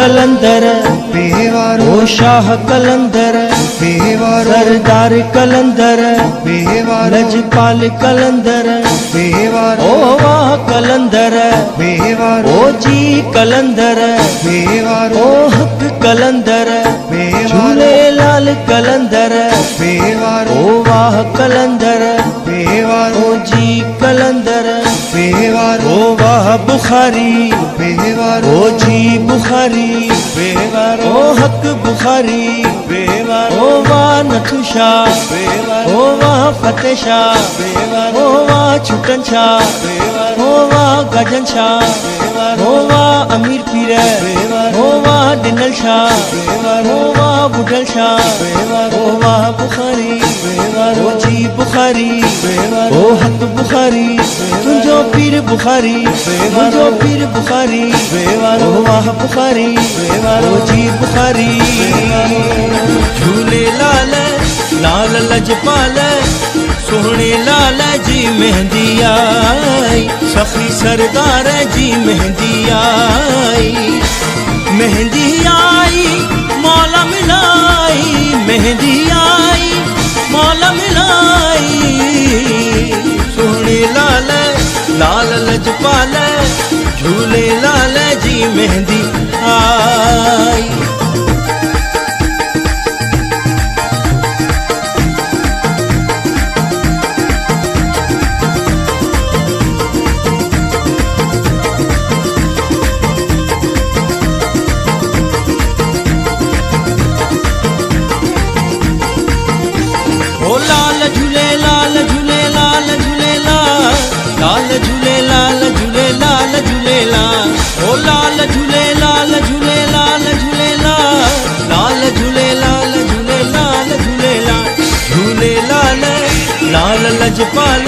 कलंदर बेवारो ओ शाह कलंदर बेवारो सरदार कलंदर बेवारो लजपाल कलंदर बेवारो ओ वाह कलंदर बेवारो ओ जी कलंदर बेवारो ओ हक कलंदर बेवारो झूलेलाल कलंदर बेवारो ओ वाह कलंदर बेवारो ओ जी कलंदर बेवारो ओ वाह बुखारी बेवारो ओ जी बुखारी बेवारो ओ हक बुखारी बेवारो ओ वाह नथु शाह बेवारो ओ वाह फतेह शाह बेवारो ओ वाह छुटन शाह बेवारो ओ वाह गजन शाह बेवारो ओ वाह अमीर पीर बेवारो ओ वाह डिनल शाह बेवारो ओ वाह बुढ़ल शाह बेवारो ओ वाह बुखारी बेवारो ओ जी बुखारी बेवारो ओ हक बुखारी तुझो पीर बुखारी तुझो पीर बुखारी बेवारो वाह बुखारी बेवारो जी बुखारी झूले लाल लाल लजपाल सोहणे लाल जी मेहंदी आई सखी सरदार जी मेहंदी आई मेहंदी आई मौला मिलाई मेहंदी आई मौला मिलाई सोहणे लाल लाल लजपाल झूले लाल जी मेहंदी आई ओ लाल झूले लाल झूले लाल झूले लाल लाल झूले लाल झूले लाल झूले लाल ओ लाल झूले लाल झूले लाल झूले लाल लाल झूले लाल झूले लाल झूले लाल झूले लाल लाल लजपाल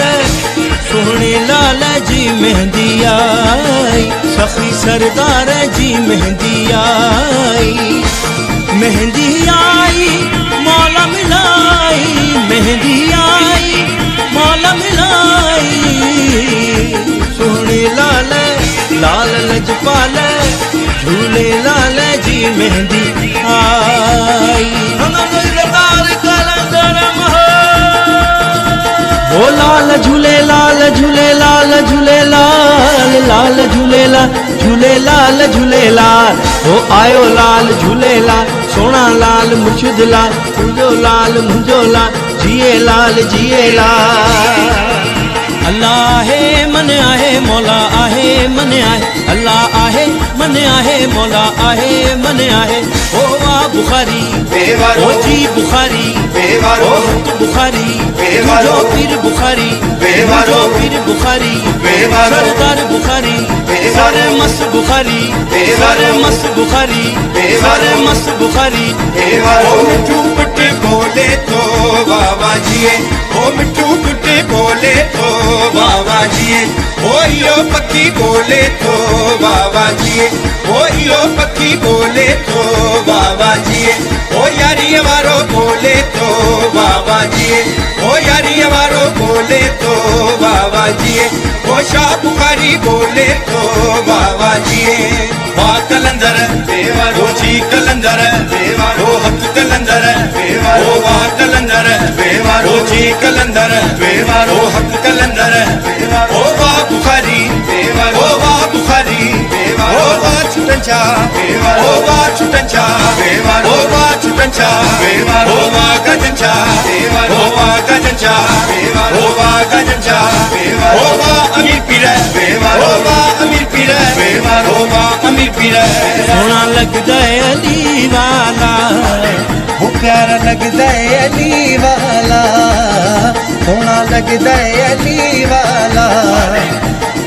सोहणे लाल जी मेहंदी आई सखी सरदार जी मेहंदी आई मेहंदी आई मौला मिलाई मेहंदी आई मौला मिलाई सोहणे लाल लाल लजपाल झूले लाल जी मेहंदी आई ओ लाल झूले लाल झूले लाल झूले लाल लाल झूले लाल झूले लाल झूले लाल ओ आयो लाल झूले लाल सोना लाल मुर्शिद लाल तुझो लाल मुझो लाल जिए लाल अल्लाह है मन आहे मौला आहे मन आहे अल्लाह आहे मन आहे मौला आहे मन आहे ओ वाह बुखारी बेवारो ओ जी बुखारी बेवारो ओ हक बुखारी बेवारो तुझो पीर बुखारी बेवारो तुझो पीर बुखारी बेवारो सरदार बुखारी बेवारो सारे मस्त बुखारी सारे मस्त बुखारी सारे मस्त बुखारी बेवारो मिठू कुटे बोले तो बाबा जिए ओ मिठू कुटे बोले तो बाबा जिए ओ यो पक्की बोले तो बाबा जिए ओ यो पक्की बोले तो बाबा जिए ओ यारी हमारो बोले तो बाबा जिए ओ यारी हमारो बोले तो बाबा जिए ओ शाह बुखारी बोले तो बाबा जिए वाह कलंदर बेवारो जी कलंदर बेवारो हक कलंदर बेवारो वाह कलंदर बेवारो जी कलंदर बेवारो हक कलंदर बेवारो वाह बुखारी बेवारो वाह बुखारी बेवारो वाह छुटंचा बेवारो वाह छुटंचा बेवारो वाह छुटंचा बेवारो वाह गजंचा बेवारो वाह गजंचा बेवारो वाह गजंचा बेवारो वाह अमीर पीर बेवारो वाह अमीर पीर बेवारो वाह अमीर पीर सोना लगदा है अली वाला वो प्यारा लगदा है अली वाला सोना लगदा है अली वाला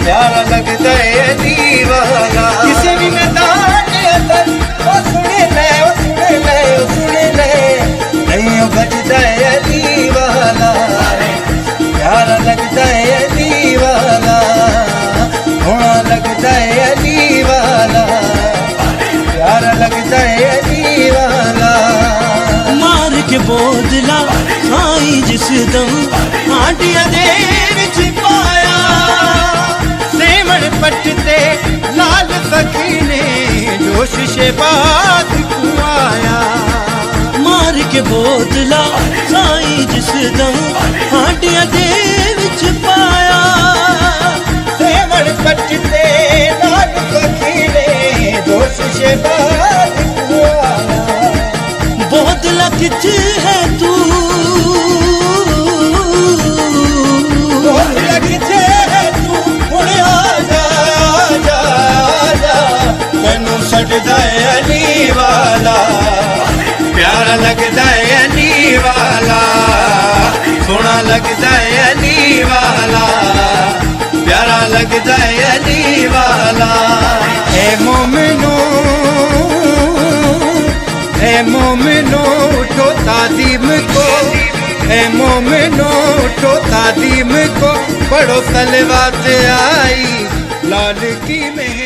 प्यारा लगदा है अली वाला किसी भी मैदान के अंदर ओ सुने ले ओ सुने ले ओ सुने ले नहीं बजदा है अली वाला प्यारा लगदा है अली वाला सोना लगदा है अली वाला प्यारा लगदा है अली वाला मार के बोदला साई जिस दम हांडिया दे विच पाया सेवण पट ते लाल सखी ने जोश मुर्शिदाबाद को आया। मार के बोतला साईं जिस दम हांडिया दे विच पाया। सेवण पटते लाड पखीले दोस्त शहबाद को आया। बोतला किच है तू बोतला किथे है तू हुण आजा आजा आजा मैनू छड्डदा है अली वाला। प्यारा लगदा है अली वाला सोहना लगदा है अली वाला प्यारा लगदा है अली वाला। ए मोमिनो उठो तादीम को ए मोमिनो उठो तादीम को पढ़ो सलवात आई लाल की में